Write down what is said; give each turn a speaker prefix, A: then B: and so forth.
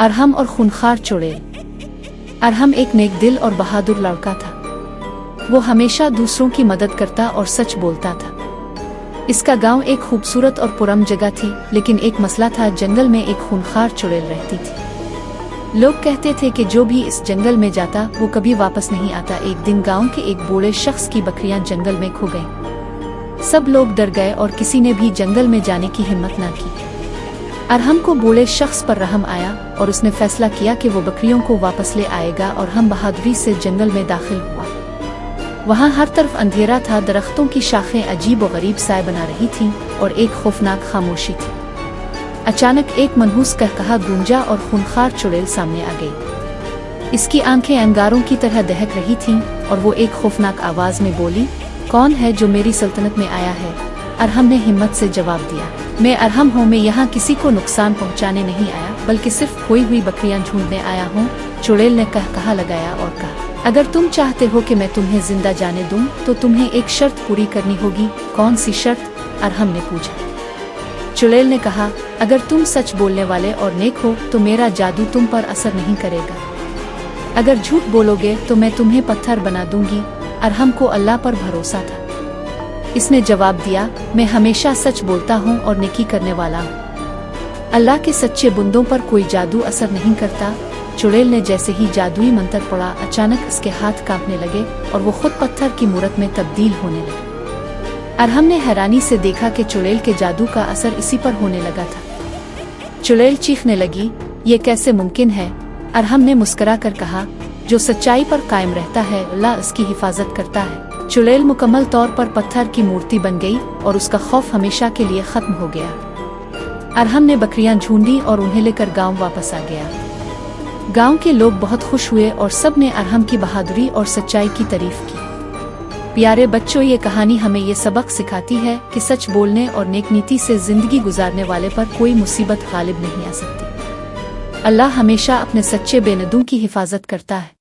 A: अरहम और खूनखार चुड़ैल। अरहम एक नेक दिल और बहादुर लड़का था। वो हमेशा दूसरों की मदद करता और सच बोलता था। इसका गांव एक खूबसूरत और पुरम जगह थी, लेकिन एक मसला था। जंगल में एक खूनखार चुड़ैल रहती थी। लोग कहते थे कि जो भी इस जंगल में जाता वो कभी वापस नहीं आता। एक दिन गांव के एक बूढ़े शख्स की बकरियां जंगल में खो गईं। सब लोग डर गए और किसी ने भी जंगल में जाने की हिम्मत न की। अरहम को बूढ़े शख्स पर रहम आया और उसने फैसला किया कि वो बकरियों को वापस ले आएगा। और हम बहादुरी से जंगल में दाखिल हुआ। वहाँ हर तरफ अंधेरा था, दरख्तों की शाखें अजीब व गरीब साए बना रही थीं और एक खौफनाक खामोशी थी। अचानक एक मनहूस कहकहा गूंजा और खूनखार चुड़ैल सामने आ गई। इसकी आंखें अंगारों की तरह दहक रही थीं और वो एक खौफनाक आवाज में बोली, कौन है जो मेरी सल्तनत में आया है? अरहम ने हिम्मत से जवाब दिया, मैं अरहम हूँ। मैं यहाँ किसी को नुकसान पहुँचाने नहीं आया, बल्कि सिर्फ खोई हुई बकरियाँ ढूंढने आया हूँ। चुड़ैल ने कहकहा लगाया और कहा, अगर तुम चाहते हो कि मैं तुम्हें जिंदा जाने दूं, तो तुम्हें एक शर्त पूरी करनी होगी। कौन सी शर्त? अरहम ने पूछा। चुड़ैल ने कहा, अगर तुम सच बोलने वाले और नेक हो तो मेरा जादू तुम पर असर नहीं करेगा। अगर झूठ बोलोगे तो मैं तुम्हें पत्थर बना दूंगी। अरहम को अल्लाह पर भरोसा था। इसने जवाब दिया, मैं हमेशा सच बोलता हूँ और नेकी करने वाला हूँ। अल्लाह के सच्चे बंदों पर कोई जादू असर नहीं करता। चुड़ैल ने जैसे ही जादुई मंत्र पढ़ा, अचानक इसके हाथ कांपने लगे और वो खुद पत्थर की मूरत में तब्दील होने लगे। अरहम ने हैरानी से देखा कि चुड़ैल के जादू का असर इसी पर होने लगा था। चुड़ैल चीखने लगी, ये कैसे मुमकिन है? अरहम ने मुस्कुरा कर कहा, जो सच्चाई पर कायम रहता है अल्लाह उसकी हिफाजत करता है। चुड़ैल मुकम्मल तौर पर पत्थर की मूर्ति बन गई और उसका खौफ हमेशा के लिए खत्म हो गया। अरहम ने बकरियां ढूंढी और उन्हें लेकर गांव वापस आ गया। गांव के लोग बहुत खुश हुए और सब ने अरहम की बहादुरी और सच्चाई की तारीफ की। प्यारे बच्चों, ये कहानी हमें ये सबक सिखाती है कि सच बोलने और नेक नीति से जिंदगी गुजारने वाले पर कोई मुसीबत गालिब नहीं आ सकती। अल्लाह हमेशा अपने सच्चे बेनदों की हिफाजत करता है।